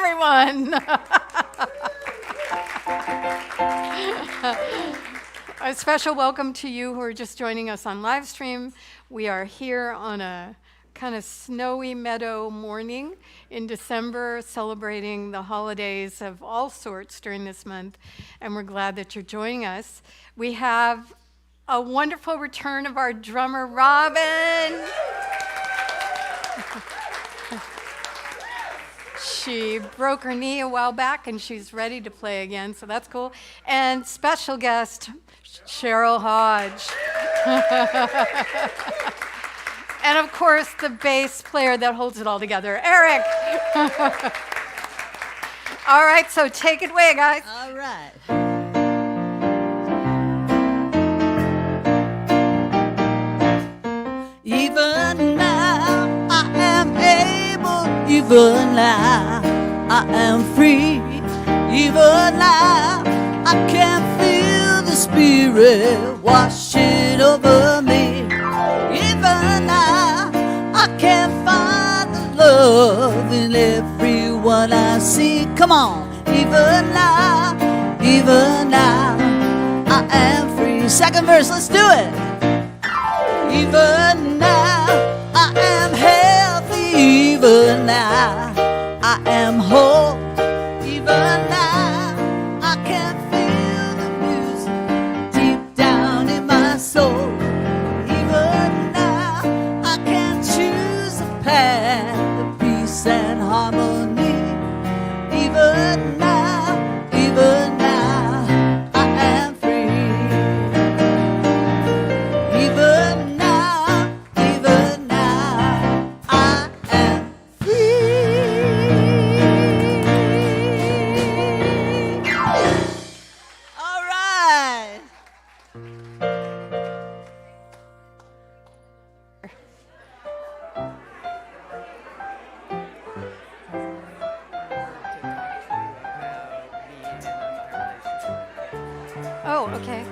everyone. A special welcome to you who are just joining us on live stream. We are here on a kind of snowy meadow morning in December, celebrating the holidays of all sorts during this month, and we're glad that you're joining us. We have a wonderful return of our drummer, Robin. She broke her knee a while back, and she's ready to play again, so that's cool. And special guest, Cheryl Hodge. And of course, the bass player that holds it all together, Eric. All right, so take it away, guys. All right. Even now, I am able. Even now, I am free. Even now, I can feel the Spirit washing over me. Even now, I can find the love in everyone I see. Come on. Even now, I am free. Second verse, let's do it. Even now, I am healthy. Even now, I am whole. Even now, I can feel the music deep down in my soul. Even now, I can choose a path of peace and harmony. Even now, I am free. Even now, I am free. All right. Oh, okay.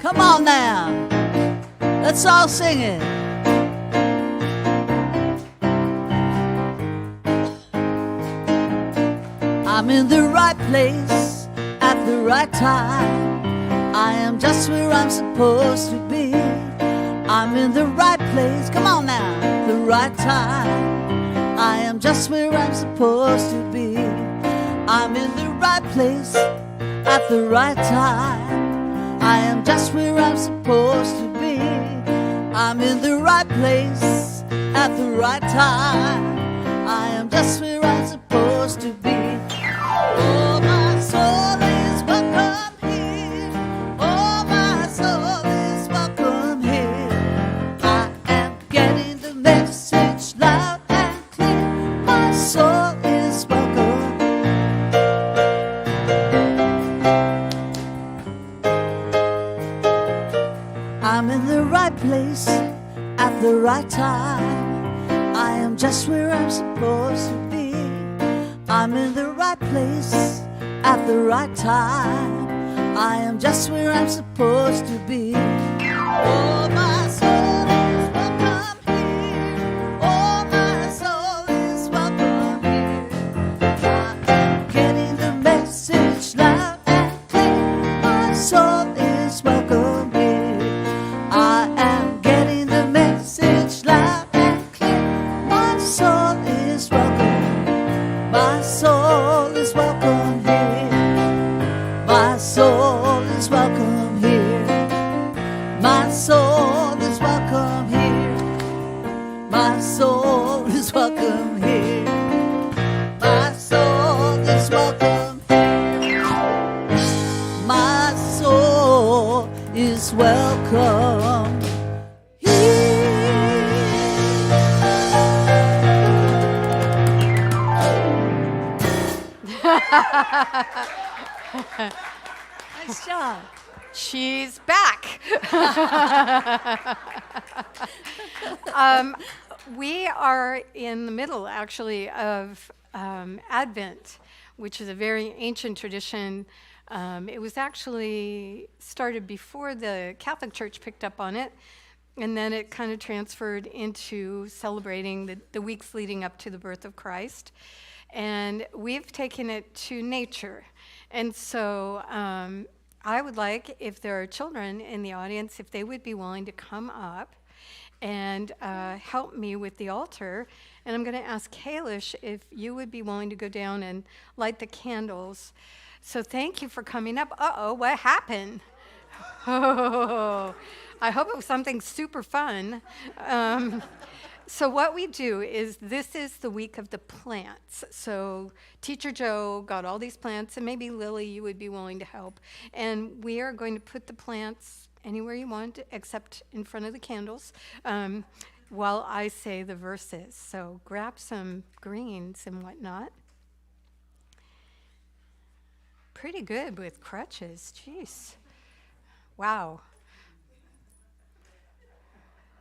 Come on now. Let's all sing it. I'm in the right place at the right time. I am just where I'm supposed to be. I'm in the right place, come on now, the right time. I am just where I'm supposed to be. I'm in the right place at the right time. I am just where I'm supposed to be. I'm in the right place at the right time. I am just where I'm supposed to be. Oh, my soul is welcome here. Oh, my soul is welcome here. I am getting the message loud and clear. My soul is welcome. I'm in the right place at the right time. I am just where I'm supposed to be. I'm in the right place at the right time. I am just where I'm supposed to be. Oh, my soul is welcome here. Oh, my soul is welcome here. I am getting the message loud and clear. My soul is welcome here. I am getting the message loud and clear. My soul is welcome. My soul is welcome here. My soul is welcome here. My soul is welcome here. My soul is welcome here. My soul is welcome here. My soul is welcome here. Nice job. She's back. um, we are in the middle, actually, of Advent, which is a very ancient tradition. It was actually started before the Catholic Church picked up on it, and then it kind of transferred into celebrating the weeks leading up to the birth of Christ. And we've taken it to nature. And so I would like, if there are children in the audience, if they would be willing to come up and help me with the altar. And I'm going to ask Kalish if you would be willing to go down and light the candles. So thank you for coming up. Uh-oh, what happened? Oh, I hope it was something super fun. So what we do is, this is the week of the plants. So Teacher Joe got all these plants, and maybe Lily, you would be willing to help. And we are going to put the plants anywhere you want, except in front of the candles, while I say the verses. So grab some greens and whatnot. Pretty good with crutches, jeez. Wow.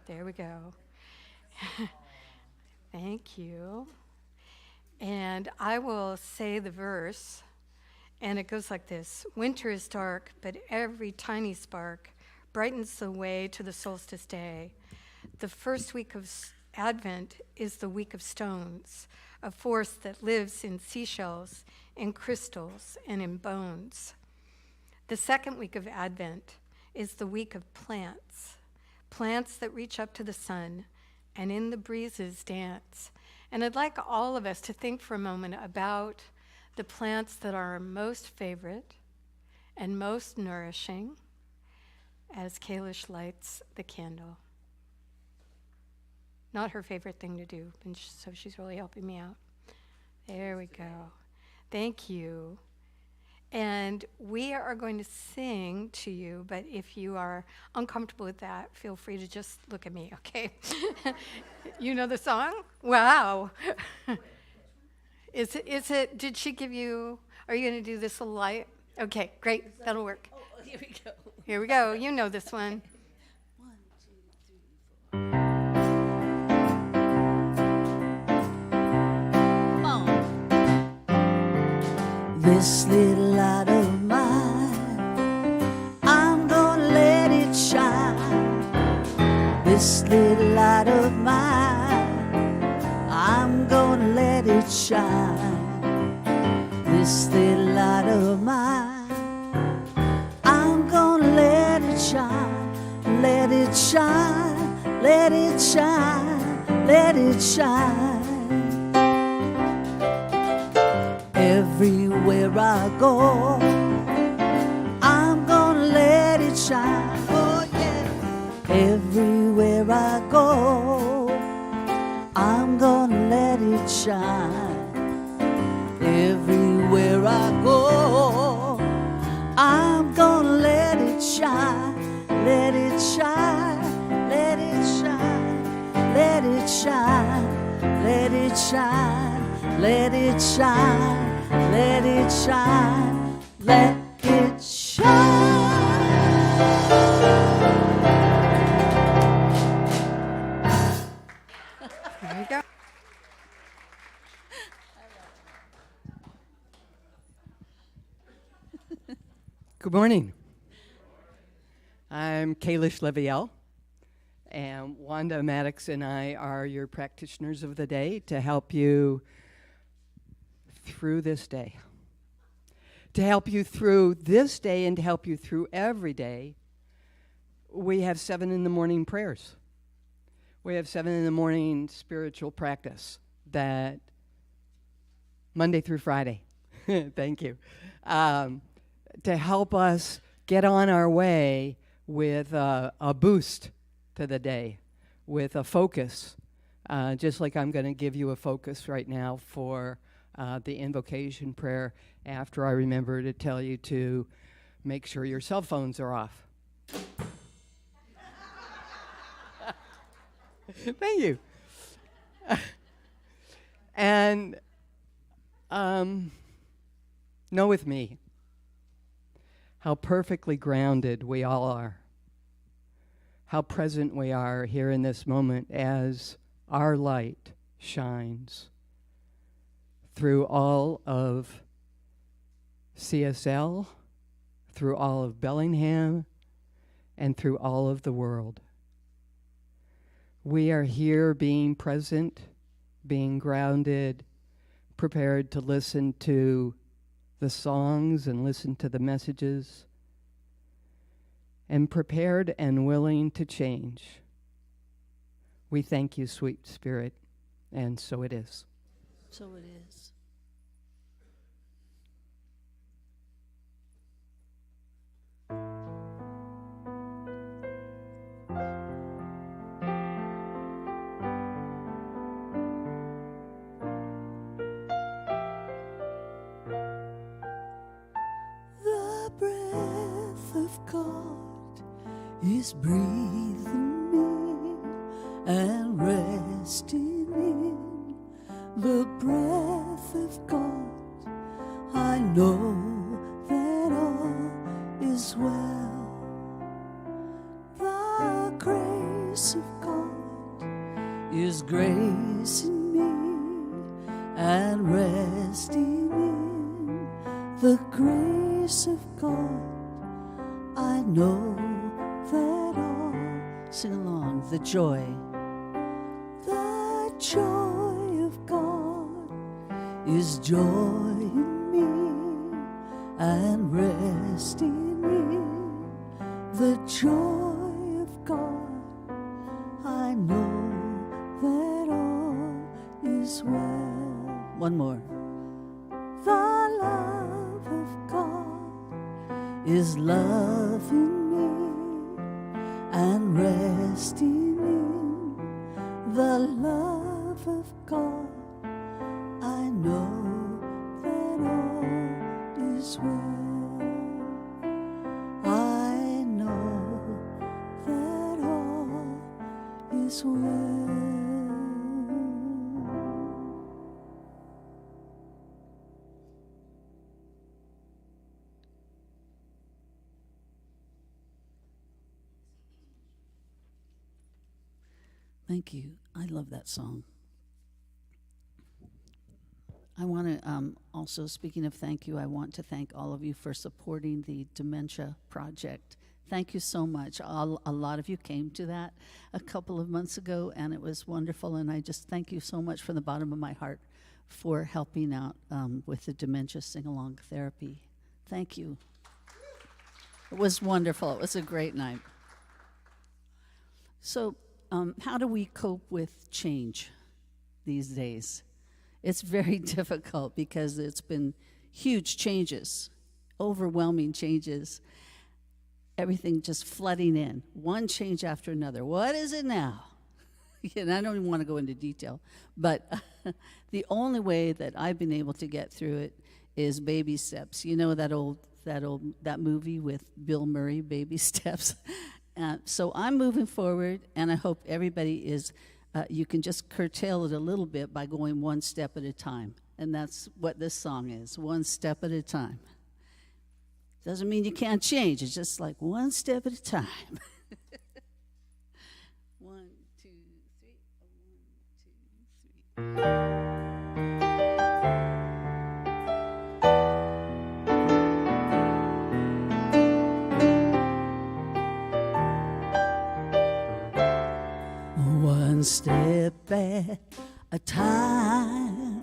There we go. Thank you. And I will say the verse, and it goes like this. Winter is dark, but every tiny spark brightens the way to the solstice day. The first week of Advent is the week of stones, a force that lives in seashells, in crystals, and in bones. The second week of Advent is the week of plants, plants that reach up to the sun and in the breezes dance. And I'd like all of us to think for a moment about the plants that are our most favorite and most nourishing as Kalish lights the candle. Not her favorite thing to do, and so she's really helping me out. There we go. Thank you. And we are going to sing to you, but if you are uncomfortable with that, feel free to just look at me, okay? You know the song? Wow. Is it, did she give you, are you going to do this a light? Okay, great, that'll work. Oh, here we go. Here we go, you know this one. 1, 2, 3, 4. Come on. This little light of mine, I'm gonna let it shine. This little light of mine, I'm gonna let it shine. This little light of mine, I'm gonna let it shine. Let it shine, let it shine, let it shine. Everywhere I go, I'm gonna let it shine. Oh yeah. Everywhere I go, I'm gonna let it shine. Everywhere I go, I'm gonna let it shine. Let it shine, let it shine, let it shine, let it shine, let it shine. Let it shine, let it shine. There you go. Good morning. I'm Kalish Leviel, and Wanda Maddox and I are your practitioners of the day to help you through this day. To help you through this day and to help you through every day, we have 7 in the morning prayers. We have 7 in the morning spiritual practice that Monday through Friday. Thank you. To help us get on our way with a boost to the day, with a focus, just like I'm going to give you a focus right now for the invocation prayer after I remember to tell you to make sure your cell phones are off. Thank you. And Know with me how perfectly grounded we all are, how present we are here in this moment as our light shines through all of CSL, through all of Bellingham, and through all of the world. We are here being present, being grounded, prepared to listen to the songs and listen to the messages, and prepared and willing to change. We thank you, sweet Spirit, and so it is. So it is. The breath of God is breathing me and resting in the breath of God. I know that all is well. The grace of God is gracing me and resting in the grace of God. I know that all. Sing along. The joy of God is joy in me and resting in the joy of God. I know that all is well. One more. The love of God is love in me and resting in the love of God. I know that all is well. I know that all is well. Thank you. I love that song. I want to also, speaking of thank you, I want to thank all of you for supporting the Dementia Project. Thank you so much. A lot of you came to that a couple of months ago, and it was wonderful, and I just thank you so much from the bottom of my heart for helping out with the dementia sing-along therapy. Thank you. It was wonderful. It was a great night. So, how do we cope with change these days? It's very difficult because it's been huge changes, overwhelming changes, everything just flooding in, one change after another. What is it now? And I don't even want to go into detail, but the only way that I've been able to get through it is baby steps. You know that movie with Bill Murray, Baby Steps? So I'm moving forward, and I hope everybody is, you can just curtail it a little bit by going one step at a time. And that's what this song is, one step at a time. Doesn't mean you can't change. It's just like one step at a time. 1, 2, 3. 1, 2, 3. One step at a time,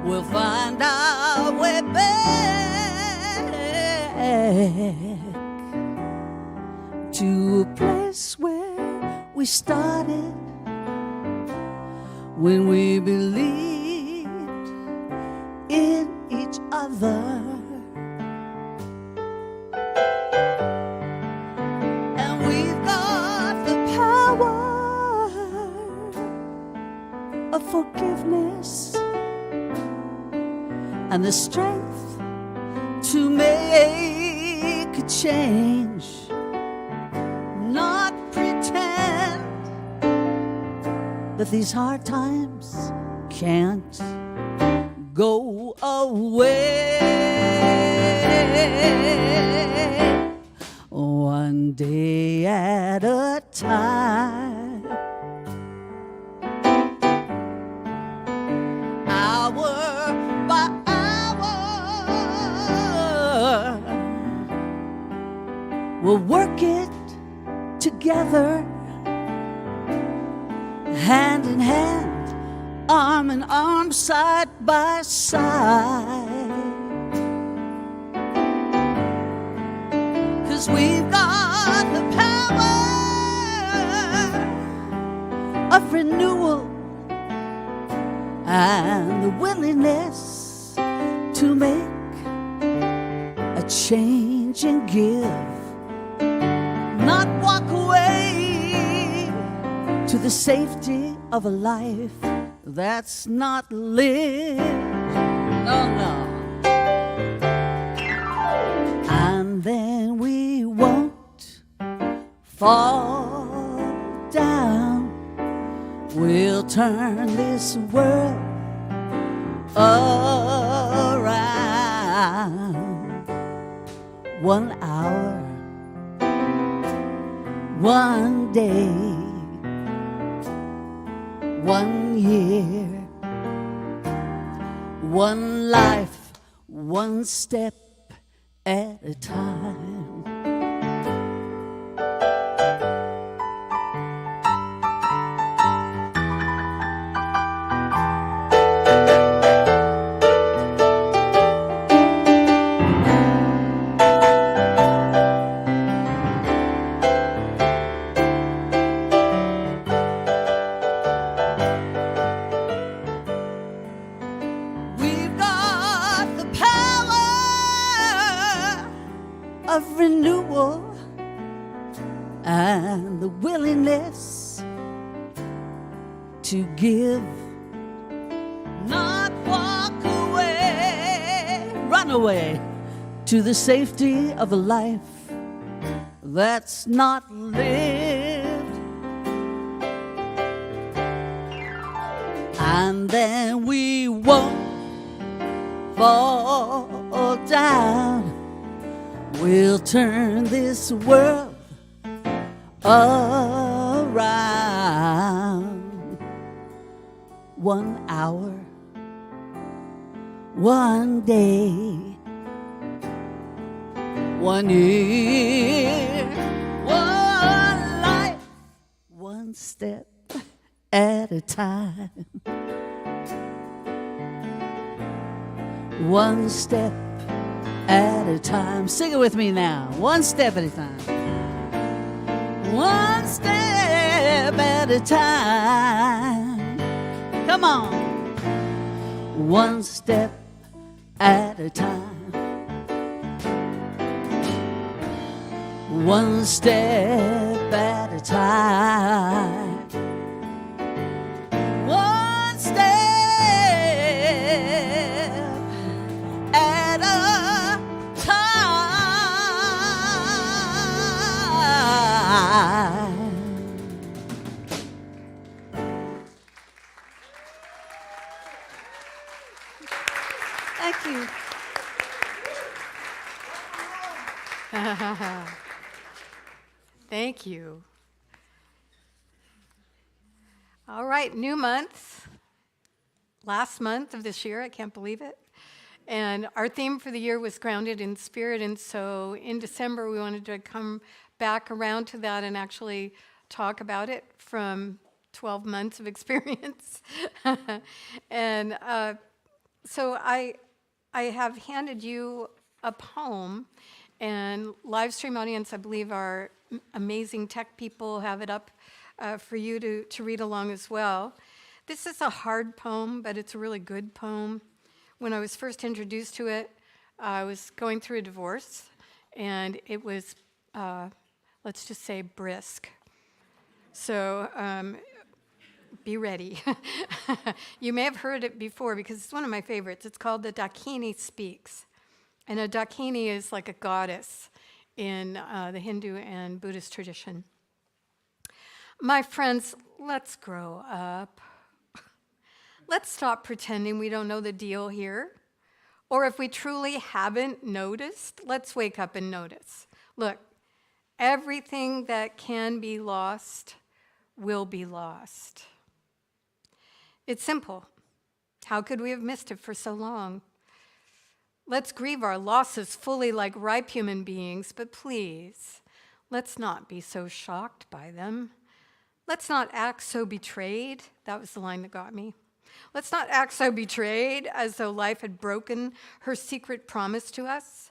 we'll find our way back to a place where we started when we believed in each other. Forgiveness and the strength to make a change, not pretend that these hard times can't go away. One day at a time, hour by hour, we'll work it together, hand in hand, arm in arm, side by side. 'Cause we've got the power of renewal and the willingness to make a change and give, not walk away to the safety of a life that's not lived. No, no. And then we won't fall down. We'll turn this world around. 1 hour, 1 day, 1 year, 1 life, 1 step at a time. We've got the power of renewal and the willingness to give, not walk away, run away to the safety of a life that's not lived. And then we won't fall down. We'll turn this world around. 1 hour, 1 day, 1 year, 1 life, 1 step at a time. 1 step at a time. Sing it with me now. 1 step at a time. 1 step at a time. Come on. 1 step at a time. 1 step at a time. 1 step at a time. Thank you. Thank you. All right, new month. Last month of this year, I can't believe it. And our theme for the year was grounded in spirit. And so in December, we wanted to come back around to that and actually talk about it from 12 months of experience. And so I have handed you a poem, and live stream audience, I believe our amazing tech people have it up for you to read along as well. This is a hard poem, but it's a really good poem. When I was first introduced to it, I was going through a divorce, and it was, let's just say, brisk. So be ready. You may have heard it before because it's one of my favorites. It's called The Dakini Speaks. And a Dakini is like a goddess in the Hindu and Buddhist tradition. My friends, let's grow up. Let's stop pretending we don't know the deal here. Or if we truly haven't noticed, let's wake up and notice. Look, everything that can be lost will be lost. It's simple. How could we have missed it for so long? Let's grieve our losses fully like ripe human beings, but please, let's not be so shocked by them. Let's not act so betrayed. That was the line that got me. Let's not act so betrayed as though life had broken her secret promise to us.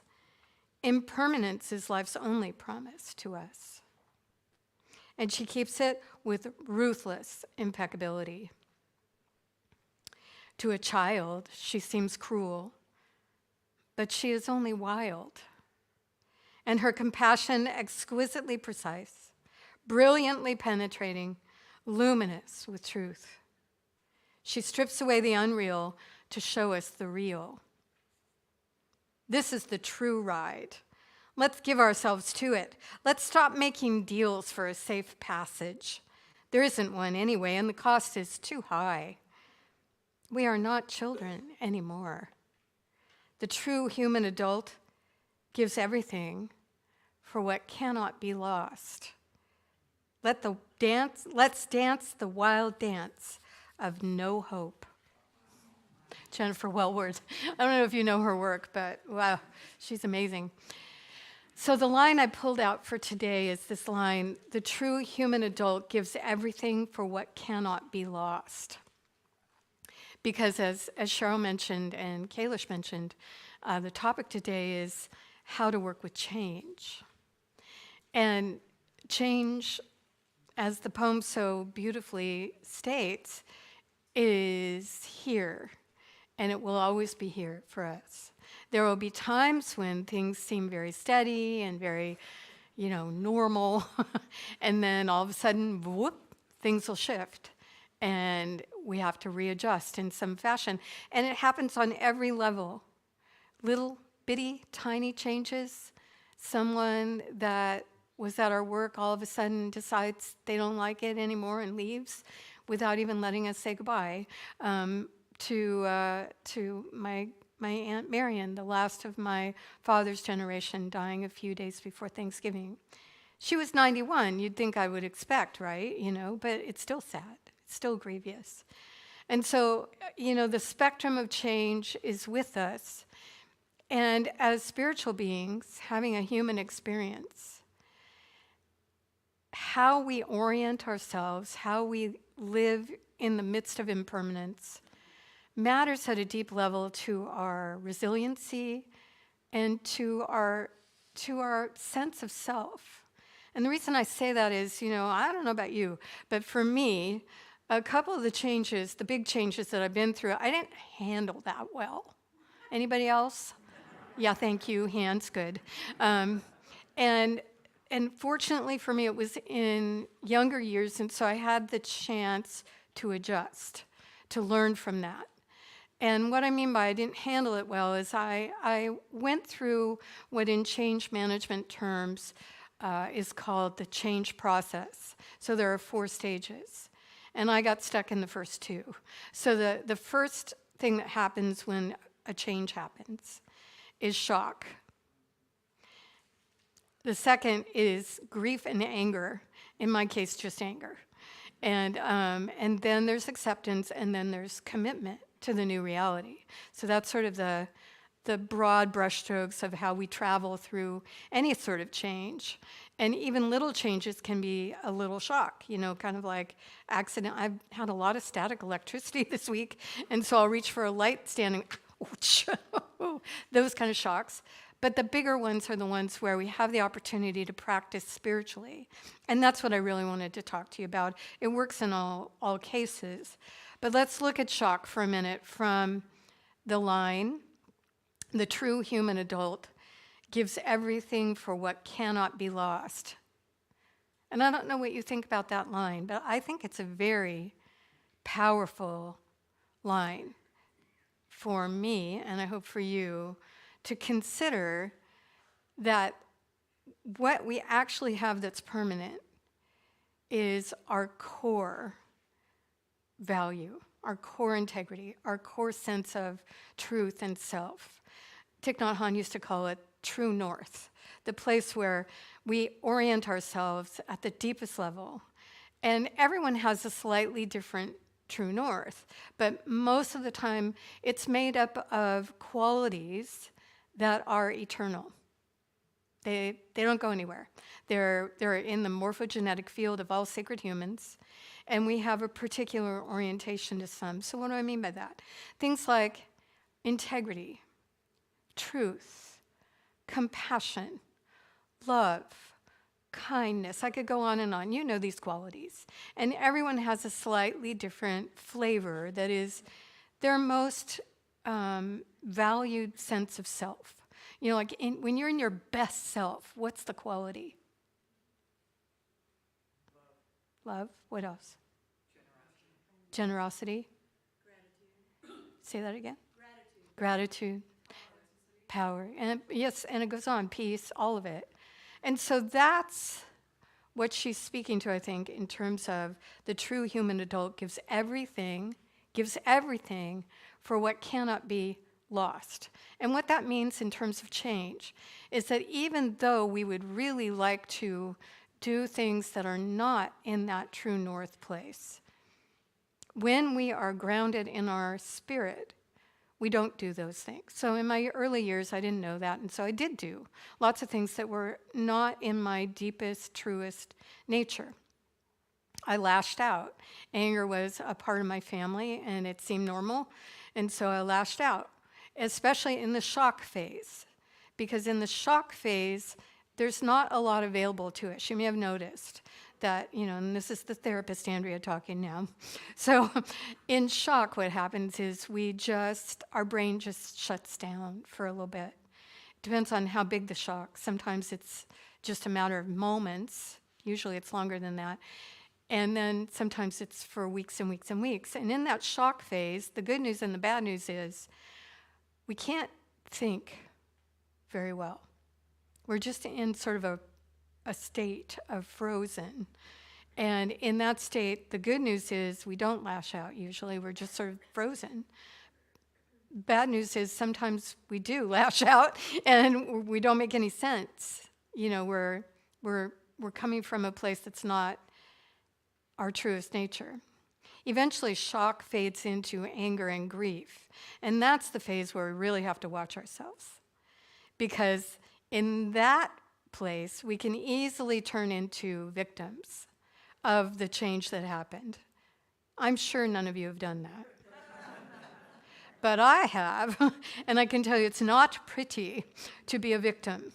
Impermanence is life's only promise to us. And she keeps it with ruthless impeccability. To a child, she seems cruel, but she is only wild. And her compassion exquisitely precise, brilliantly penetrating, luminous with truth. She strips away the unreal to show us the real. This is the true ride. Let's give ourselves to it. Let's stop making deals for a safe passage. There isn't one anyway, and the cost is too high. We are not children anymore. The true human adult gives everything for what cannot be lost. Let's dance the wild dance of no hope. Jennifer Wellward. I don't know if you know her work, but wow, she's amazing. So the line I pulled out for today is this line: the true human adult gives everything for what cannot be lost. Because as Cheryl mentioned and Kalish mentioned, the topic today is how to work with change. And change, as the poem so beautifully states, is here, and it will always be here for us. There will be times when things seem very steady and very, normal, and then all of a sudden, whoop, things will shift, and we have to readjust in some fashion. And it happens on every level. Little bitty, tiny changes. Someone that was at our work all of a sudden decides they don't like it anymore and leaves without even letting us say goodbye. To my Aunt Marion, the last of my father's generation, dying a few days before Thanksgiving. She was 91, you'd think I would expect, right? But it's still sad, it's still grievous. And so, the spectrum of change is with us. And as spiritual beings, having a human experience, how we orient ourselves, how we live in the midst of impermanence, matters at a deep level to our resiliency and to our sense of self. And the reason I say that is, I don't know about you, but for me, a couple of the big changes that I've been through, I didn't handle that well. Anybody else? Yeah, thank you. Hands, good. And fortunately for me, it was in younger years, and so I had the chance to adjust, to learn from that. And what I mean by I didn't handle it well is I went through what in change management terms is called the change process. So there are 4 stages, and I got stuck in the first 2. So the first thing that happens when a change happens is shock. The second is grief and anger, in my case, just anger. And then there's acceptance, and then there's commitment to the new reality. So that's sort of the broad brushstrokes of how we travel through any sort of change. And even little changes can be a little shock, kind of like accident. I've had a lot of static electricity this week, and so I'll reach for a light standing, ouch, those kind of shocks. But the bigger ones are the ones where we have the opportunity to practice spiritually. And that's what I really wanted to talk to you about. It works in all cases. But let's look at shock for a minute from the line, the true human adult gives everything for what cannot be lost. And I don't know what you think about that line, but I think it's a very powerful line for me, and I hope for you, to consider that what we actually have that's permanent is our core value, our core integrity, our core sense of truth and self. Thich Nhat Hanh used to call it true north, the place where we orient ourselves at the deepest level. And everyone has a slightly different true north, but most of the time it's made up of qualities that are eternal. They don't go anywhere. They're in the morphogenetic field of all sacred humans, and we have a particular orientation to some. So what do I mean by that? Things like integrity, truth, compassion, love, kindness. I could go on and on. You know these qualities. And everyone has a slightly different flavor that is their most valued sense of self. You know, like when you're in your best self, what's the quality? Love. What else? Generosity. Gratitude. Say that again. Gratitude. Power. And yes, and it goes on. Peace. All of it. And so that's what she's speaking to, I think, in terms of the true human adult gives everything for what cannot be lost. And what that means in terms of change is that even though we would really like to do things that are not in that true north place, when we are grounded in our spirit, we don't do those things. So in my early years, I didn't know that, and so I did do lots of things that were not in my deepest, truest nature. I lashed out. Anger was a part of my family, and it seemed normal, and so I lashed out, especially in the shock phase, because in the shock phase, there's not a lot available to it. She may have noticed that, you know, and this is the therapist, Andrea, talking now. So in shock, what happens is our brain just shuts down for a little bit. It depends on how big the shock. Sometimes it's just a matter of moments. Usually it's longer than that. And then sometimes it's for weeks and weeks and weeks. And in that shock phase, the good news and the bad news is we can't think very well. We're just in sort of a state of frozen. And in that state, the good news is we don't lash out usually. We're just sort of frozen. Bad news is sometimes we do lash out and we don't make any sense. You know, we're coming from a place that's not our truest nature. Eventually, shock fades into anger and grief. And that's the phase where we really have to watch ourselves. Because in that place, we can easily turn into victims of the change that happened. I'm sure none of you have done that. But I have, and I can tell you it's not pretty to be a victim.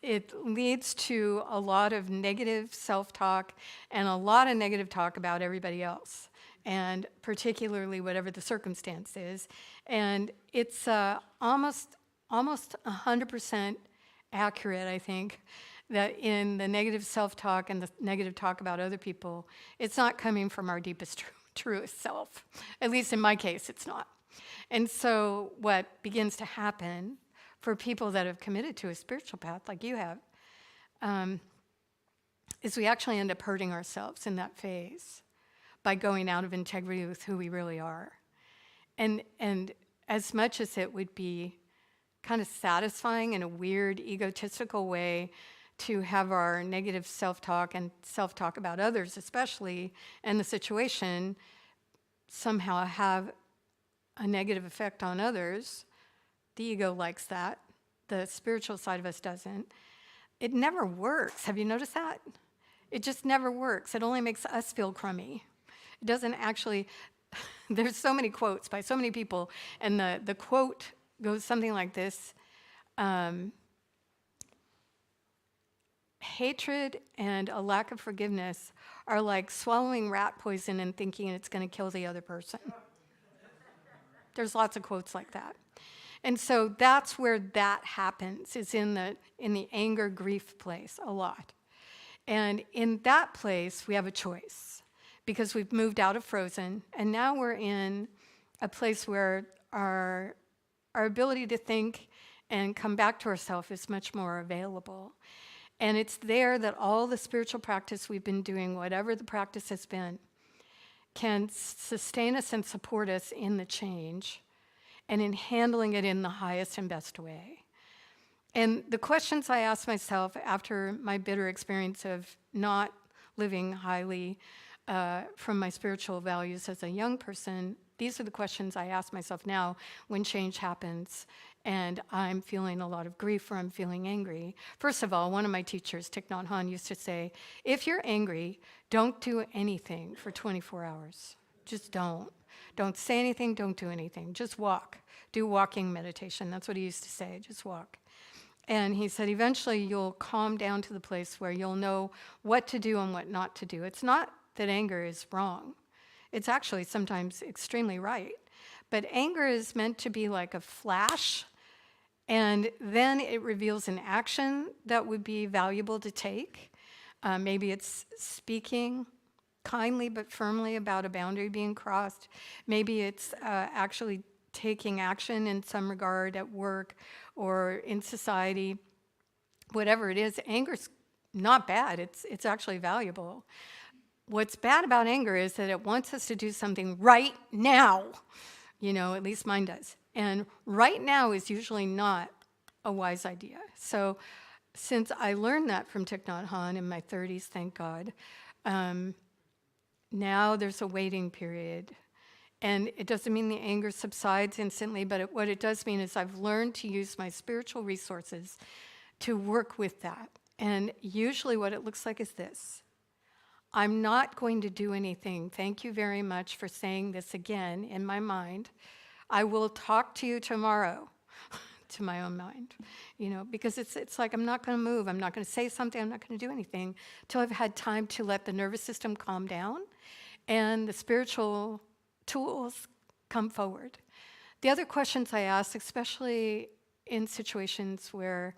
It leads to a lot of negative self-talk and a lot of negative talk about everybody else, and particularly whatever the circumstance is. And it's almost 100% accurate, I think, that in the negative self-talk and the negative talk about other people, it's not coming from our deepest, truest self. At least in my case, it's not. And so what begins to happen for people that have committed to a spiritual path like you have, is we actually end up hurting ourselves in that phase by going out of integrity with who we really are. And as much as it would be kind of satisfying in a weird, egotistical way to have our negative self-talk and self-talk about others especially, and the situation somehow have a negative effect on others, the ego likes that. The spiritual side of us doesn't. It never works. Have you noticed that? It just never works. It only makes us feel crummy. It doesn't actually, there's so many quotes by so many people, and the quote goes something like this: hatred and a lack of forgiveness are like swallowing rat poison and thinking it's going to kill the other person. There's lots of quotes like that. And so that's where that happens, is in the anger, grief place a lot. And in that place, we have a choice, because we've moved out of frozen, and now we're in a place where our ability to think and come back to ourselves is much more available. And it's there that all the spiritual practice we've been doing, whatever the practice has been, can sustain us and support us in the change and in handling it in the highest and best way. And the questions I asked myself after my bitter experience of not living highly from my spiritual values as a young person, these are the questions I ask myself now when change happens and I'm feeling a lot of grief or I'm feeling angry. First of all, one of my teachers, Thich Nhat Hanh, used to say, if you're angry, don't do anything for 24 hours. Just don't. Don't say anything, don't do anything. Just walk. Do walking meditation. That's what he used to say, just walk. And he said, eventually you'll calm down to the place where you'll know what to do and what not to do. It's not that anger is wrong. It's actually sometimes extremely right. But anger is meant to be like a flash, and then it reveals an action that would be valuable to take. Maybe it's speaking kindly but firmly about a boundary being crossed. Maybe it's actually taking action in some regard at work or in society. Whatever it is, anger's not bad. It's actually valuable. What's bad about anger is that it wants us to do something right now. At least mine does. And right now is usually not a wise idea. So since I learned that from Thich Nhat Hanh in my 30s, thank God, now there's a waiting period. And it doesn't mean the anger subsides instantly, but what it does mean is I've learned to use my spiritual resources to work with that. And usually what it looks like is this. I'm not going to do anything. Thank you very much for saying this again in my mind. I will talk to you tomorrow, to my own mind, because it's like I'm not going to move. I'm not going to say something. I'm not going to do anything till I've had time to let the nervous system calm down and the spiritual tools come forward. The other questions I ask, especially in situations where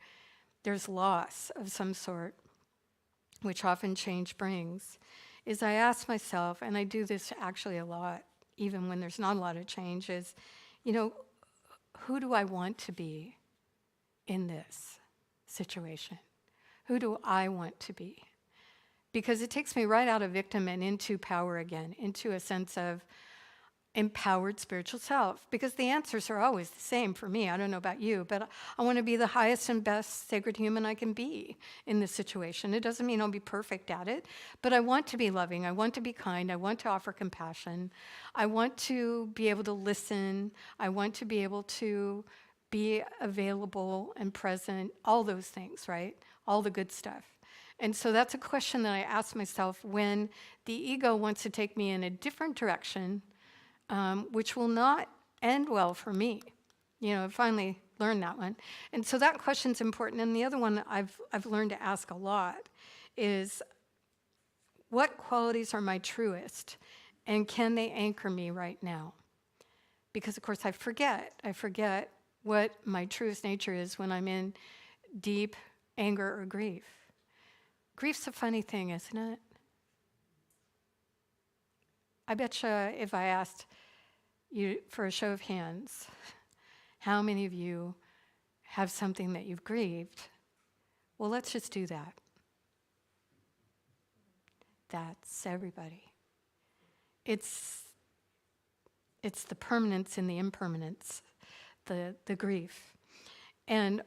there's loss of some sort, which often change brings, is I ask myself, and I do this actually a lot, even when there's not a lot of change, is, who do I want to be in this situation? Who do I want to be? Because it takes me right out of victim and into power again, into a sense of empowered spiritual self, because the answers are always the same for me. I don't know about you, but I want to be the highest and best sacred human I can be in this situation. It doesn't mean I'll be perfect at it, but I want to be loving. I want to be kind. I want to offer compassion. I want to be able to listen. I want to be able to be available and present, all those things, right? All the good stuff. And so that's a question that I ask myself when the ego wants to take me in a different direction, which will not end well for me. I finally learned that one. And so that question's important. And the other one I've learned to ask a lot is, what qualities are my truest? And can they anchor me right now? Because, of course, I forget what my truest nature is when I'm in deep anger or grief. Grief's a funny thing, isn't it? I bet you if I asked you for a show of hands, how many of you have something that you've grieved? Well, let's just do that. That's everybody. It's the permanence in the impermanence, the grief. And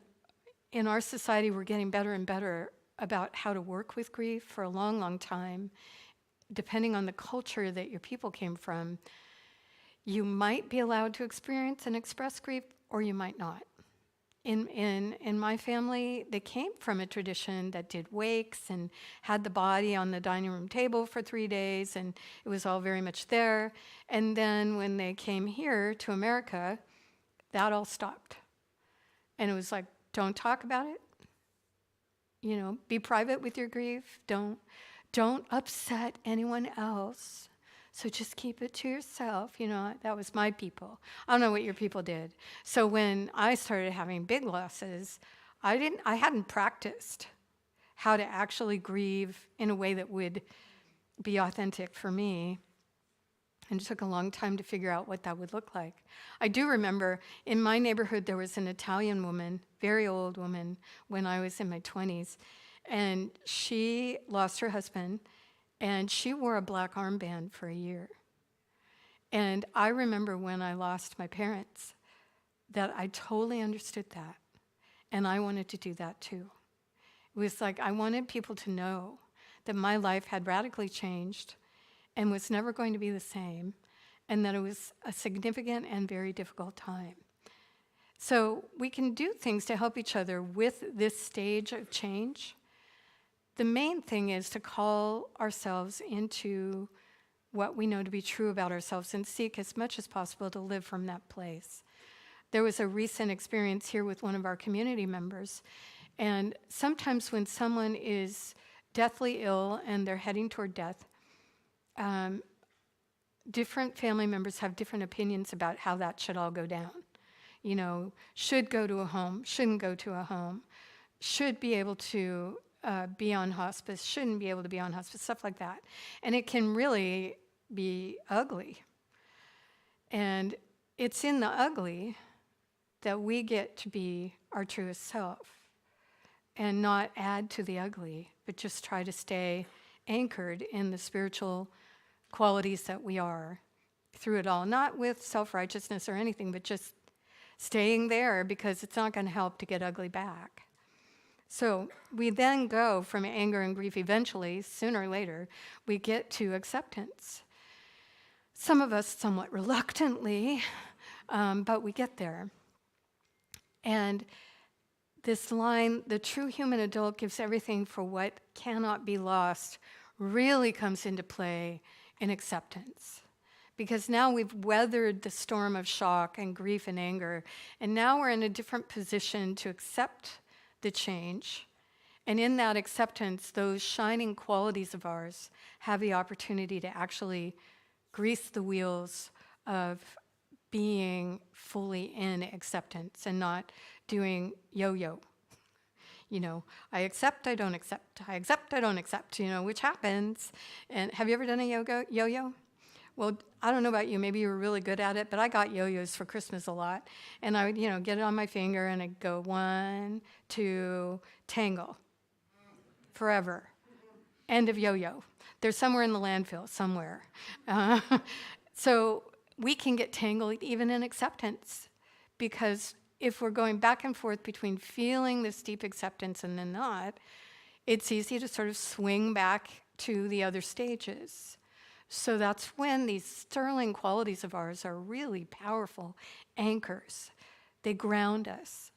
in our society, we're getting better and better about how to work with grief. For a long, long time, depending on the culture that your people came from, you might be allowed to experience and express grief, or you might not. In my family, they came from a tradition that did wakes and had the body on the dining room table for 3 days, and it was all very much there. And then when they came here to America, that all stopped. And it was like, don't talk about it. Be private with your grief. Don't upset anyone else. So just keep it to yourself. That was my people. I don't know what your people did. So when I started having big losses, I hadn't practiced how to actually grieve in a way that would be authentic for me. And it took a long time to figure out what that would look like. I do remember in my neighborhood there was an Italian woman, very old woman, when I was in my 20s. And she lost her husband, and she wore a black armband for a year. And I remember when I lost my parents that I totally understood that. And I wanted to do that too. It was like I wanted people to know that my life had radically changed and was never going to be the same, and that it was a significant and very difficult time. So we can do things to help each other with this stage of change. The main thing is to call ourselves into what we know to be true about ourselves and seek as much as possible to live from that place. There was a recent experience here with one of our community members, and sometimes when someone is deathly ill and they're heading toward death, different family members have different opinions about how that should all go down. You know, should go to a home, shouldn't go to a home, should be able to be on hospice, shouldn't be able to be on hospice, stuff like that. And it can really be ugly. And it's in the ugly that we get to be our truest self and not add to the ugly, but just try to stay anchored in the spiritual qualities that we are through it all. Not with self-righteousness or anything, but just staying there, because it's not going to help to get ugly back. So we then go from anger and grief eventually, sooner or later, we get to acceptance. Some of us somewhat reluctantly, but we get there. And this line, the true human adult gives everything for what cannot be lost, really comes into play in acceptance. Because now we've weathered the storm of shock and grief and anger, and now we're in a different position to accept the change. And in that acceptance, those shining qualities of ours have the opportunity to actually grease the wheels of being fully in acceptance and not doing yo-yo. You know, I accept, I don't accept, I accept, I don't accept, you know, which happens. And have you ever done a yo-yo? Well, I don't know about you, maybe you were really good at it, but I got yo-yos for Christmas a lot. And I would, you know, get it on my finger and I'd go 1, 2, tangle. Forever. End of yo-yo. They're somewhere in the landfill, somewhere. So we can get tangled even in acceptance, because if we're going back and forth between feeling this deep acceptance and then not, it's easy to sort of swing back to the other stages. So that's when these sterling qualities of ours are really powerful anchors. They ground us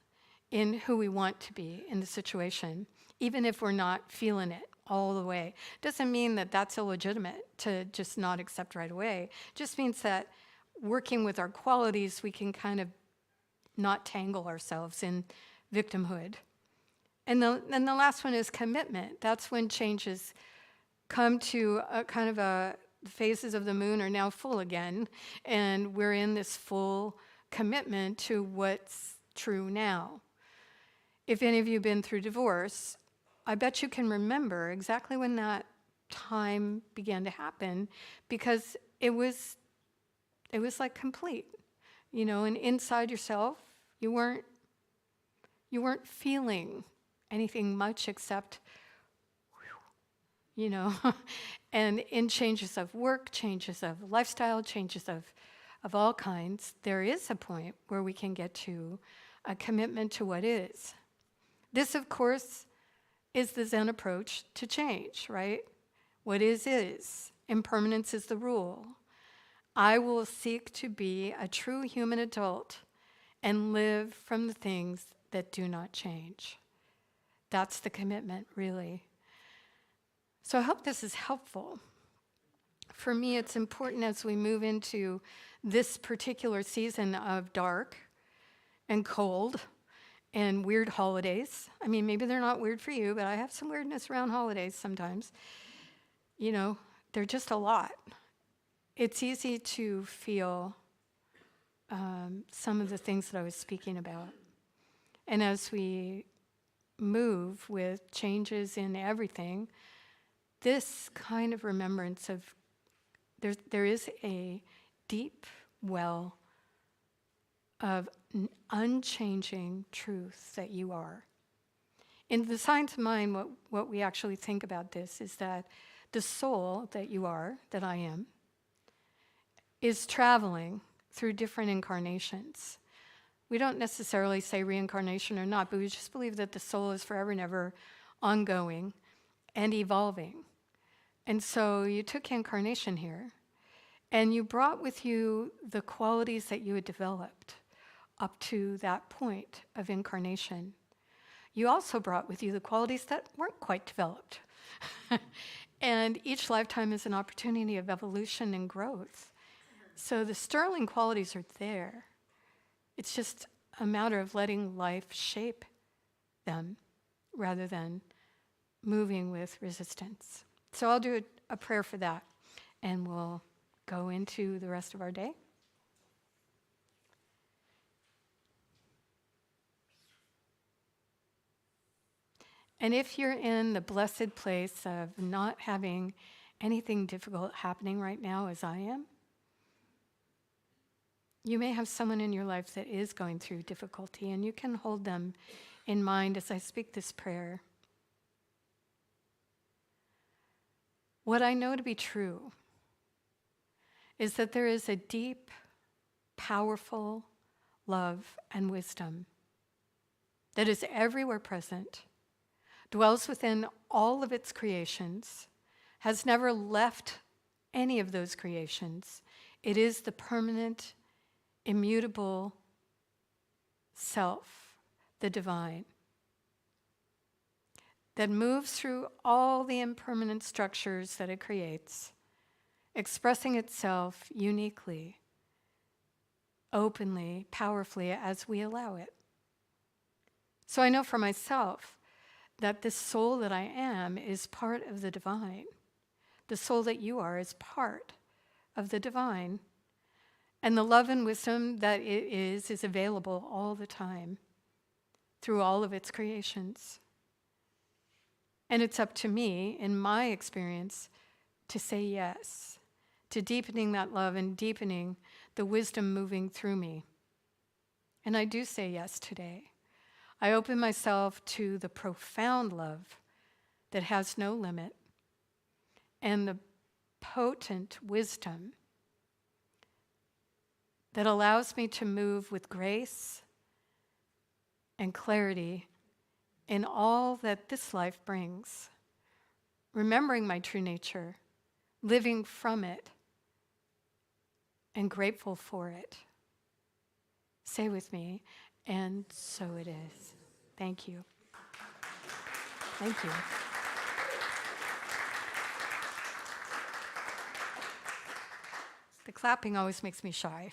in who we want to be in the situation, even if we're not feeling it all the way. Doesn't mean that that's illegitimate to just not accept right away. Just means that working with our qualities, we can kind of not tangle ourselves in victimhood. And then the last one is commitment. That's when changes come to a kind of the phases of the moon are now full again, and we're in this full commitment to what's true now. If any of you have been through divorce, I bet you can remember exactly when that time began to happen, because it was like complete, you know, and inside yourself, you weren't feeling anything much except, you know, and in changes of work, changes of lifestyle, changes of all kinds, there is a point where we can get to a commitment to what is. This, of course, is the Zen approach to change, right? What is. Impermanence is the rule. I will seek to be a true human adult and live from the things that do not change. That's the commitment, really. So I hope this is helpful. For me, it's important as we move into this particular season of dark and cold and weird holidays. I mean, maybe they're not weird for you, but I have some weirdness around holidays sometimes. You know, they're just a lot. It's easy to feel some of the things that I was speaking about. And as we move with changes in everything, this kind of remembrance of there is a deep well of unchanging truth that you are. In the science of mind, what we actually think about this is that the soul that you are, that I am, is traveling through different incarnations. We don't necessarily say reincarnation or not, but we just believe that the soul is forever and ever ongoing and evolving. And so you took incarnation here, and you brought with you the qualities that you had developed up to that point of incarnation. You also brought with you the qualities that weren't quite developed. And each lifetime is an opportunity of evolution and growth. So the sterling qualities are there. It's just a matter of letting life shape them rather than moving with resistance. So I'll do a prayer for that, and we'll go into the rest of our day. And if you're in the blessed place of not having anything difficult happening right now, as I am, you may have someone in your life that is going through difficulty, and you can hold them in mind as I speak this prayer. What I know to be true is that there is a deep, powerful love and wisdom that is everywhere present, dwells within all of its creations, has never left any of those creations. It is the permanent, immutable self, the divine, that moves through all the impermanent structures that it creates, expressing itself uniquely, openly, powerfully, as we allow it. So I know for myself that this soul that I am is part of the divine. The soul that you are is part of the divine. And the love and wisdom that it is available all the time through all of its creations. And it's up to me, in my experience, to say yes, to deepening that love and deepening the wisdom moving through me. And I do say yes today. I open myself to the profound love that has no limit and the potent wisdom that allows me to move with grace and clarity in all that this life brings, remembering my true nature, living from it, and grateful for it. Say with me, and so it is. Thank you. Thank you. The clapping always makes me shy,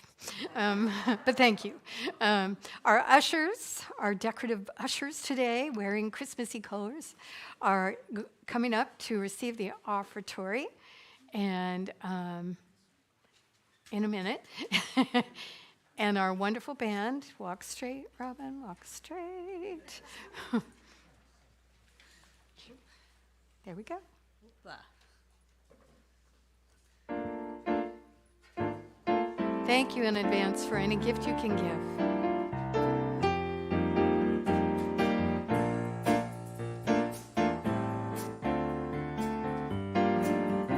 but thank you. Our ushers, our decorative ushers today, wearing Christmassy colors, are coming up to receive the offertory, and in a minute. And our wonderful band, walk straight, Robin, walk straight. There we go. Thank you in advance for any gift you can give.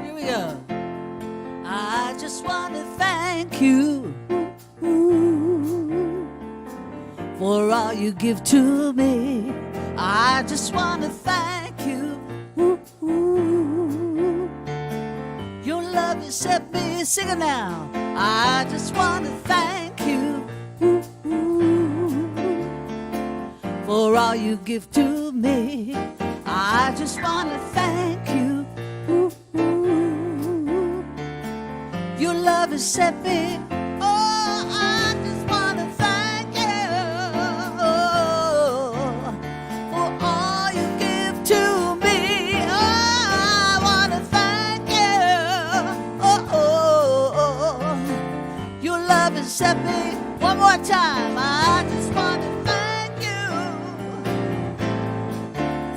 Here we go. I just want to thank you for all you give to me. I just want to thank you. Your love has set me singing now. I just want to thank you for all you give to me. I just want to thank you. Your love has set me. Oh, I just want to thank you for all you give to me. Oh, I want to thank you. Your love has set me. One more time. I just want to thank you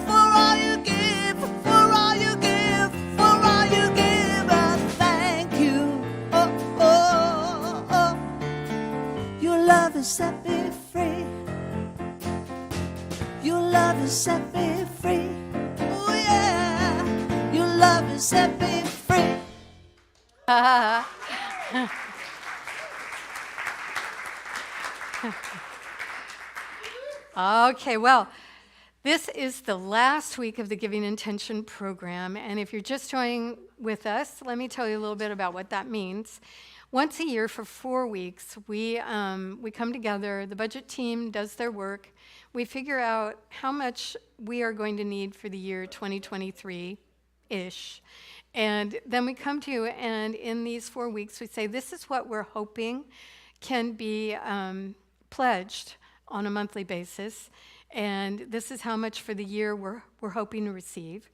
for all you give, for all you give, for all you give. Thank you. Your love has set me free. Your love has set me free. Oh yeah. Your love has set me free. Okay, well, this is the last week of the Giving Intention program, and if you're just joining with us, let me tell you a little bit about what that means. Once a year for 4 weeks, we come together, the budget team does their work, we figure out how much we are going to need for the year 2023-ish, and then we come to you, and in these 4 weeks, we say, this is what we're hoping can be pledged on a monthly basis, and this is how much for the year we're hoping to receive.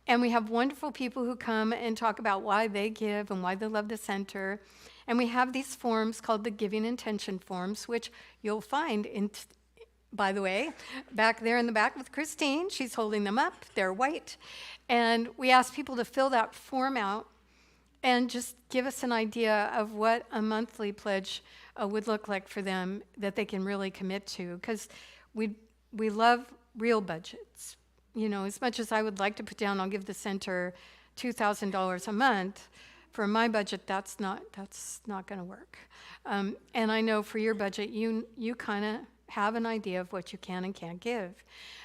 And we have wonderful people who come and talk about why they give and why they love the center. And we have these forms called the Giving Intention forms, which you'll find by the way, back there in the back with Christine. She's holding them up. They're white. And we ask people to fill that form out and just give us an idea of what a monthly pledge would look like for them that they can really commit to. Because we love real budgets. You know, as much as I would like to put down, I'll give the center $2,000 a month. For my budget, that's not going to work. And I know for your budget, you kind of have an idea of what you can and can't give.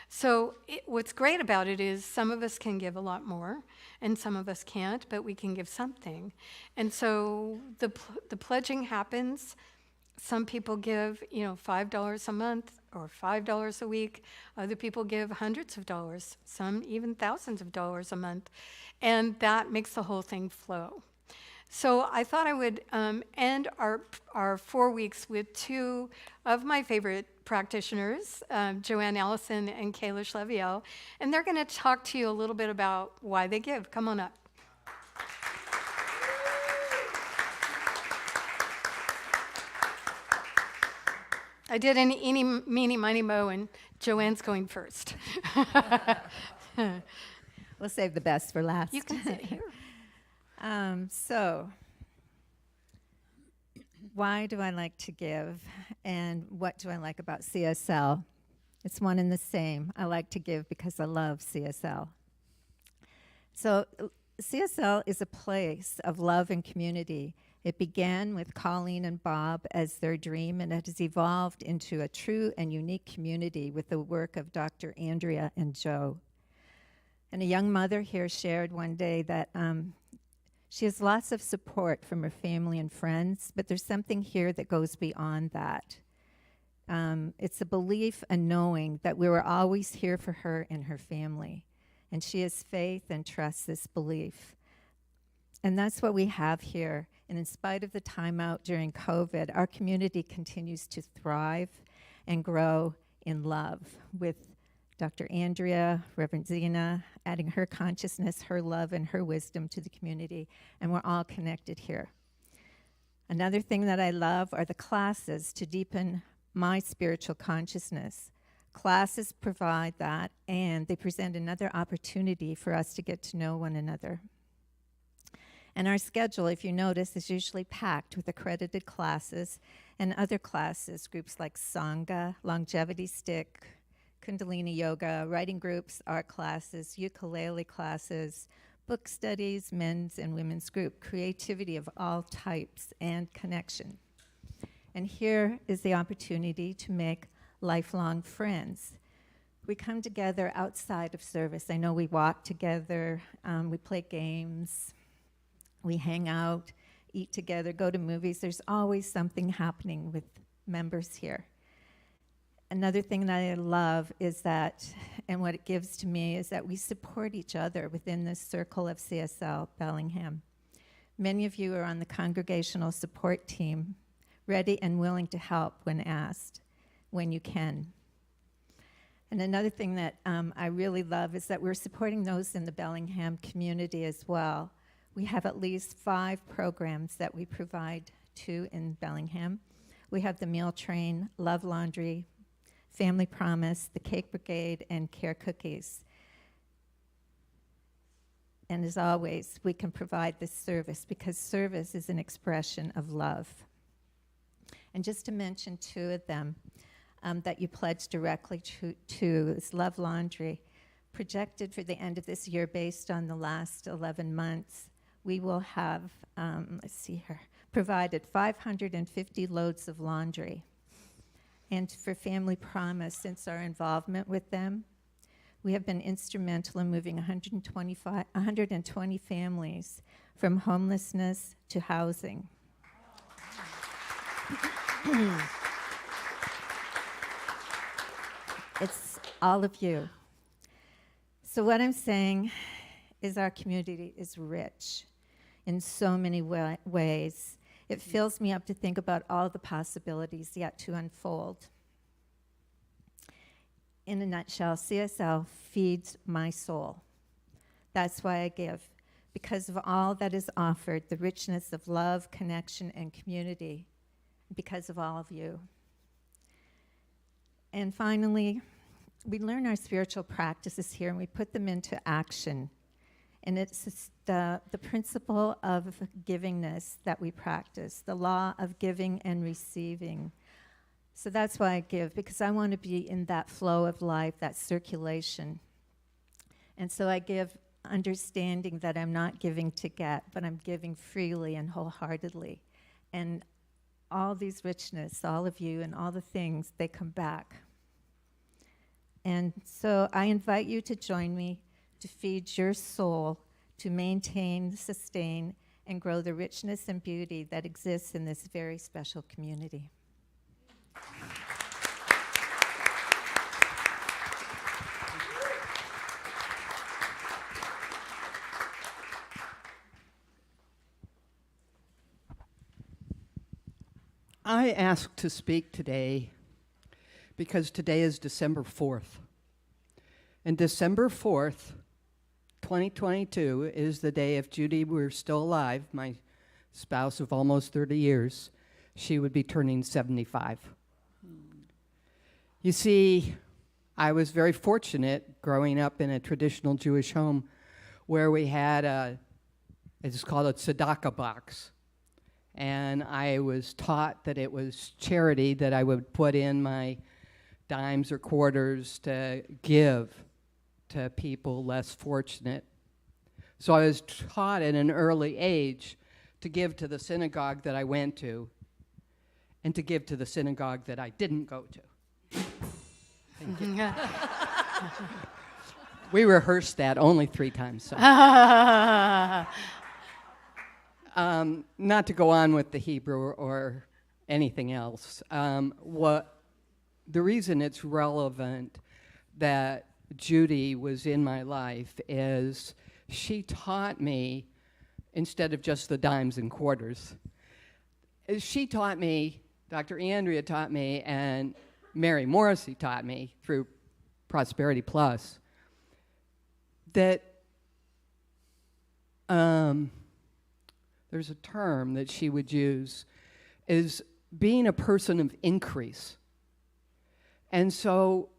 So what's great about it is some of us can give a lot more, and some of us can't, but we can give something. And so the pledging happens. Some people give, $5 a month or $5 a week. Other people give hundreds of dollars, some even thousands of dollars a month. And that makes the whole thing flow. So I thought I would end our 4 weeks with two of my favorite practitioners, Joanne Allison and Kayla Schleviel, and they're going to talk to you a little bit about why they give. Come on up. I did an eeny, meeny, miny, mo, and Joanne's going first. We'll save the best for last. You can sit here. So, why do I like to give, and what do I like about CSL? It's one and the same. I like to give because I love CSL. So, CSL is a place of love and community. It began with Colleen and Bob as their dream, and it has evolved into a true and unique community with the work of Dr. Andrea and Joe. And a young mother here shared one day that she has lots of support from her family and friends, but there's something here that goes beyond that. It's a belief and knowing that we were always here for her and her family. And she has faith and trusts this belief. And that's what we have here. And in spite of the timeout during COVID, our community continues to thrive and grow in love with Dr. Andrea, Reverend Zena, adding her consciousness, her love, and her wisdom to the community. And we're all connected here. Another thing that I love are the classes to deepen my spiritual consciousness. Classes provide that, and they present another opportunity for us to get to know one another. And our schedule, if you notice, is usually packed with accredited classes and other classes, groups like Sangha, Longevity Stick, Kundalini Yoga, writing groups, art classes, ukulele classes, book studies, men's and women's group, creativity of all types, and connection. And here is the opportunity to make lifelong friends. We come together outside of service. I know we walk together, we play games, we hang out, eat together, go to movies. There's always something happening with members here. Another thing that I love is that, and what it gives to me, is that we support each other within this circle of CSL Bellingham. Many of you are on the congregational support team, ready and willing to help when asked, when you can. And another thing that I really love is that we're supporting those in the Bellingham community as well. We have at least 5 programs that we provide to in Bellingham. We have the Meal Train, Love Laundry, Family Promise, the Cake Brigade, and Care Cookies. And as always, we can provide this service because service is an expression of love. And just to mention 2 of them that you pledge directly to is Love Laundry. Projected for the end of this year based on the last 11 months, we will have, provided 550 loads of laundry. and for Family Promise since our involvement with them. We have been instrumental in moving 120 families from homelessness to housing. It's all of you. So what I'm saying is our community is rich in so many ways. It fills me up to think about all the possibilities yet to unfold. In a nutshell, CSL feeds my soul. That's why I give, because of all that is offered, the richness of love, connection, and community, because of all of you. And finally, we learn our spiritual practices here and we put them into action. And it's the principle of givingness that we practice, the law of giving and receiving. So that's why I give, because I want to be in that flow of life, that circulation. And so I give understanding that I'm not giving to get, but I'm giving freely and wholeheartedly. And all these richness, all of you and all the things, they come back. And so I invite you to join me to feed your soul, to maintain, sustain, and grow the richness and beauty that exists in this very special community. I asked to speak today because today is December 4th. And December 4th, 2022 is the day, if Judy were still alive, my spouse of almost 30 years, she would be turning 75. You see, I was very fortunate growing up in a traditional Jewish home where we had it's called a tzedakah box. And I was taught that it was charity that I would put in my dimes or quarters to give to people less fortunate. So I was taught at an early age to give to the synagogue that I went to and to give to the synagogue that I didn't go to. Thank you. We rehearsed that only 3 times. So. Not to go on with the Hebrew or anything else. The reason it's relevant that Judy was in my life is she taught me, instead of just the dimes and quarters, she taught me, Dr. Andrea taught me, and Mary Morrissey taught me through Prosperity Plus, that there's a term that she would use, is being a person of increase. And so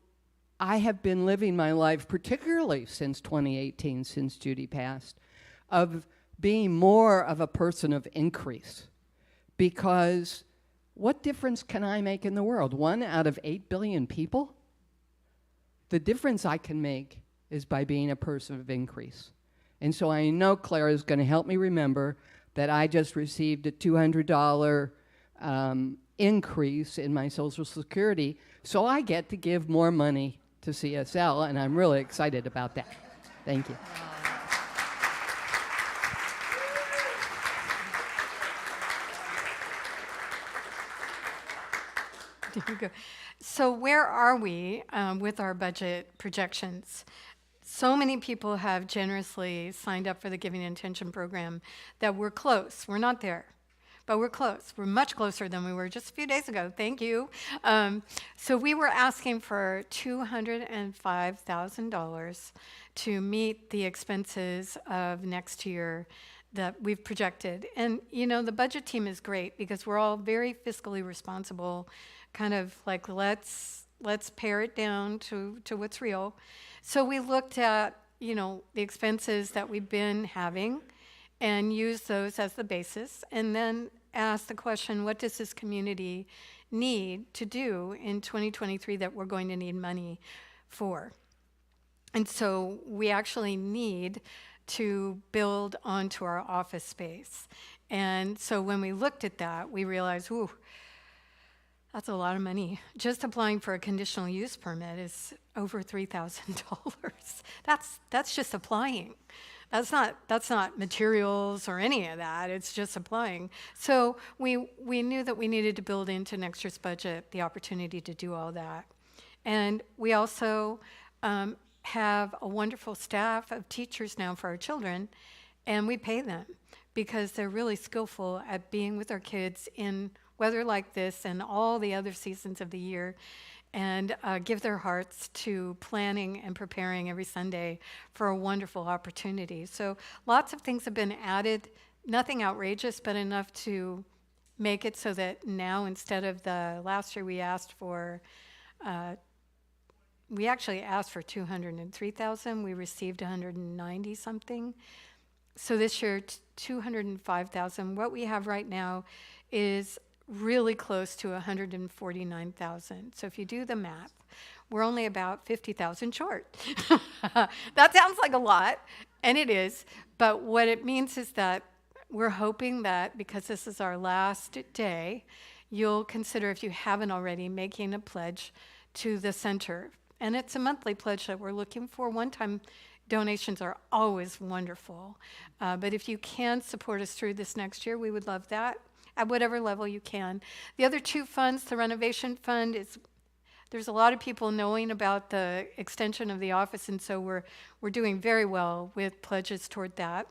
I have been living my life, particularly since 2018, since Judy passed, of being more of a person of increase. Because what difference can I make in the world? 1 out of 8 billion people? The difference I can make is by being a person of increase. And so I know Claire is going to help me remember that I just received a $200 increase in my Social Security, so I get to give more money to CSL, and I'm really excited about that. Thank you. There you go. So where are we with our budget projections? So many people have generously signed up for the Giving Intention program that we're close. We're not there, but we're close. We're much closer than we were just a few days ago. Thank you. So we were asking for $205,000 to meet the expenses of next year that we've projected. And, you know, the budget team is great because we're all very fiscally responsible, kind of like let's pare it down to what's real. So we looked at, you know, the expenses that we've been having and used those as the basis, and then asked the question, what does this community need to do in 2023 that we're going to need money for? And so we actually need to build onto our office space. And so when we looked at that, we realized, ooh, That's a lot of money. Just applying for a conditional use permit is over $3,000. That's just applying. That's not materials or any of that. It's just applying. So we knew that we needed to build into next year's budget the opportunity to do all that. And we also have a wonderful staff of teachers now for our children, and we pay them because they're really skillful at being with our kids in weather like this and all the other seasons of the year, and give their hearts to planning and preparing every Sunday for a wonderful opportunity. So lots of things have been added, nothing outrageous, but enough to make it so that now, instead of the last year we asked for, we actually asked for 203,000, we received 190 something. So this year, 205,000. What we have right now is really close to 149,000. So if you do the math, we're only about 50,000 short. That sounds like a lot, and it is, but what it means is that we're hoping that because this is our last day, you'll consider, if you haven't already, making a pledge to the center. And it's a monthly pledge that we're looking for. One-time donations are always wonderful, but if you can support us through this next year, we would love that, at whatever level you can. The other two funds, the renovation fund, there's a lot of people knowing about the extension of the office, and so we're doing very well with pledges toward that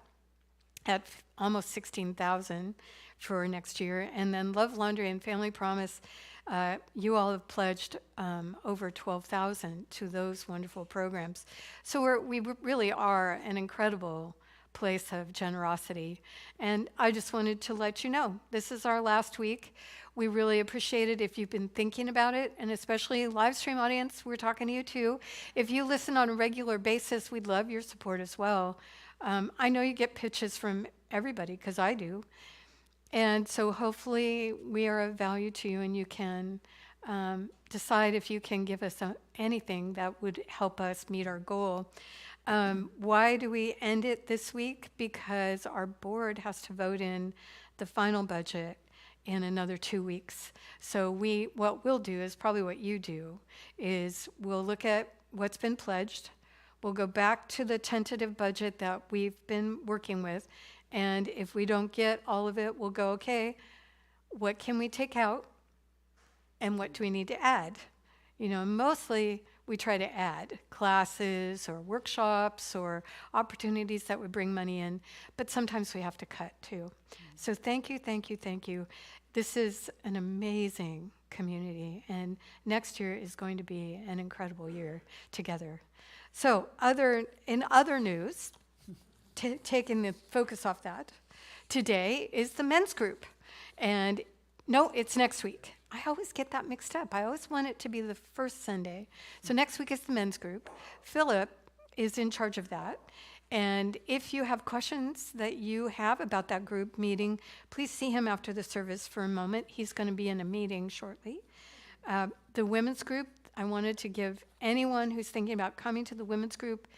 at almost 16,000 for next year. And then Love Laundry and Family Promise, you all have pledged over 12,000 to those wonderful programs. So we really are an incredible place of generosity. And I just wanted to let you know, this is our last week. We really appreciate it if you've been thinking about it, and especially live stream audience, we're talking to you too. If you listen on a regular basis, we'd love your support as well. I know you get pitches from everybody, because I do. And so hopefully we are of value to you, and you can decide if you can give us anything that would help us meet our goal. Why do we end it this week? Because our board has to vote in the final budget in another 2 weeks. So what we'll do is probably what you do, is we'll look at what's been pledged. We'll go back to the tentative budget that we've been working with. And if we don't get all of it, we'll go, okay, what can we take out? And what do we need to add? Mostly we try to add classes or workshops or opportunities that would bring money in, but sometimes we have to cut too. So thank you, thank you, thank you. This is an amazing community, and next year is going to be an incredible year together. So in other news, taking the focus off that, today is the men's group. And no, it's next week. I always get that mixed up. I always want it to be the first Sunday. So next week is the men's group. Philip is in charge of that. And if you have questions that you have about that group meeting, please see him after the service for a moment. He's going to be in a meeting shortly. The women's group, I wanted to give anyone who's thinking about coming to the women's group,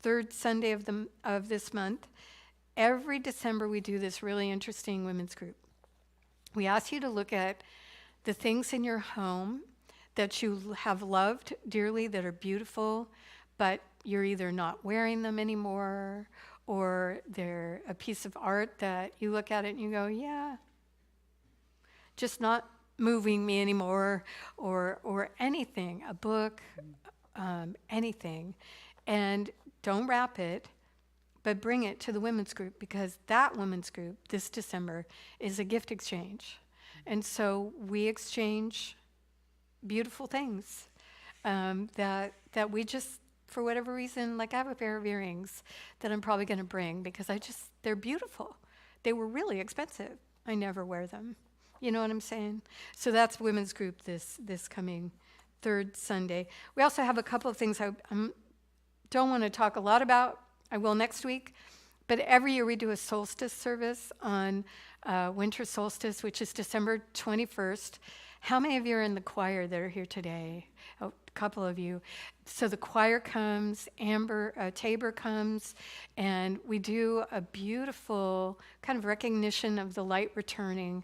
third Sunday of this month. Every December we do this really interesting women's group. We ask you to look at the things in your home that you have loved dearly, that are beautiful, but you're either not wearing them anymore, or they're a piece of art that you look at it and you go, yeah, just not moving me anymore, or anything, a book, anything. And don't wrap it, but bring it to the women's group, because that women's group this December is a gift exchange. And so we exchange beautiful things that we just, for whatever reason, like I have a pair of earrings that I'm probably going to bring because they're beautiful. They were really expensive. I never wear them. You know what I'm saying? So that's women's group this coming third Sunday. We also have a couple of things I don't want to talk a lot about. I will next week. But every year we do a solstice service on winter solstice, which is December 21st. How many of you are in the choir that are here today? Oh, a couple of you. So the choir comes, Tabor comes, and we do a beautiful kind of recognition of the light returning.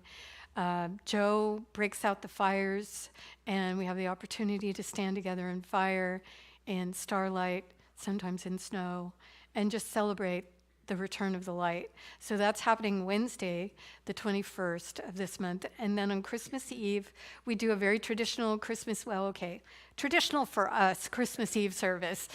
Joe breaks out the fires, and we have the opportunity to stand together in fire, in starlight, sometimes in snow, and just celebrate the return of the light. So that's happening Wednesday, the 21st of this month. And then on Christmas Eve, we do a very traditional traditional for us Christmas Eve service,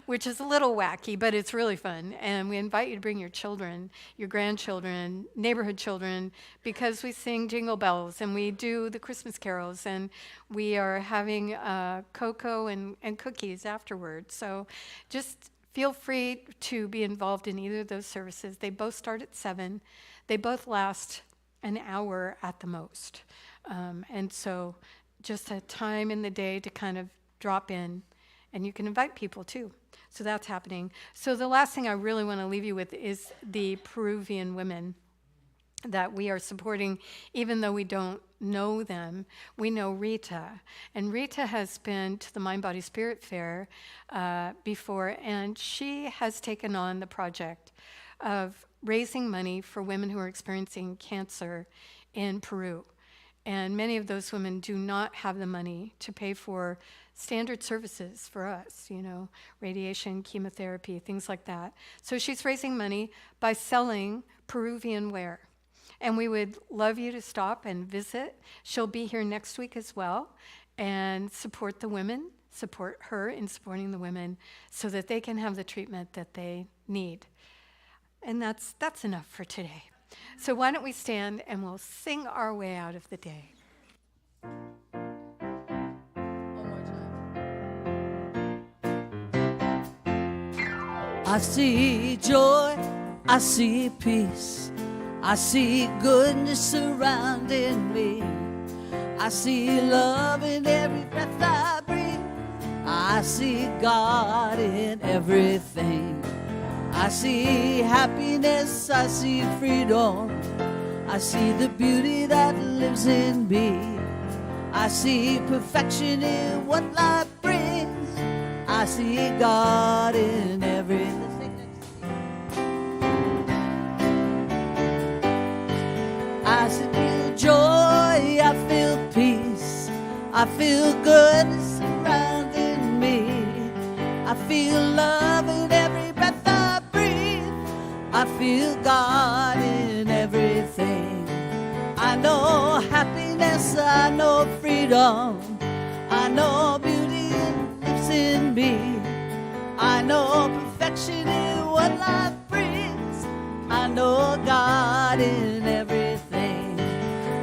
which is a little wacky, but it's really fun. And we invite you to bring your children, your grandchildren, neighborhood children, because we sing Jingle Bells and we do the Christmas carols, and we are having cocoa and cookies afterwards. So just feel free to be involved in either of those services. They both start at 7. They both last an hour at the most. And so just a time in the day to kind of drop in, and you can invite people too. So that's happening. So the last thing I really want to leave you with is the Peruvian women that we are supporting, even though we don't know them. We know Rita, and Rita has been to the Mind Body Spirit Fair before, and she has taken on the project of raising money for women who are experiencing cancer in Peru. And many of those women do not have the money to pay for standard services for us, radiation, chemotherapy, things like that. So she's raising money by selling Peruvian ware. And we would love you to stop and visit. She'll be here next week as well, and support the women, support her in supporting the women so that they can have the treatment that they need. And that's enough for today. So why don't we stand and we'll sing our way out of the day. I see joy, I see peace, I see goodness surrounding me. I see love in every breath I breathe. I see God in everything. I see happiness, I see freedom. I see the beauty that lives in me. I see perfection in what life brings. I see God in everything. I feel joy, I feel peace, I feel goodness surrounding me. I feel love in every breath I breathe. I feel God in everything. I know happiness, I know freedom, I know beauty lives in me. I know perfection in what life brings. I know God in everything.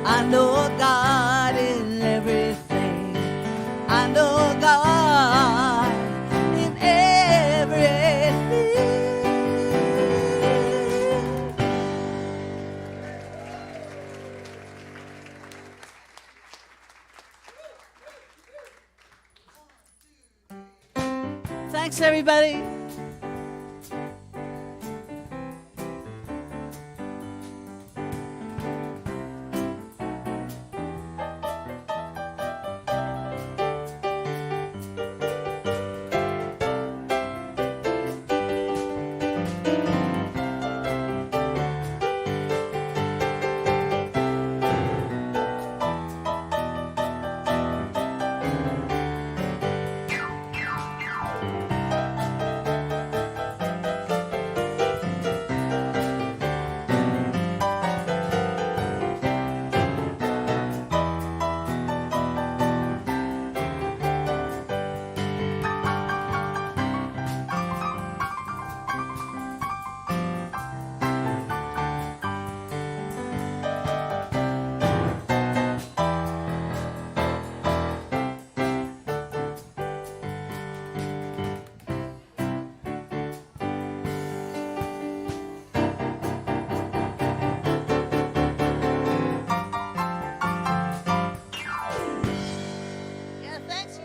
I know God in everything. I know God in everything. Thanks, everybody. Yeah, thanks.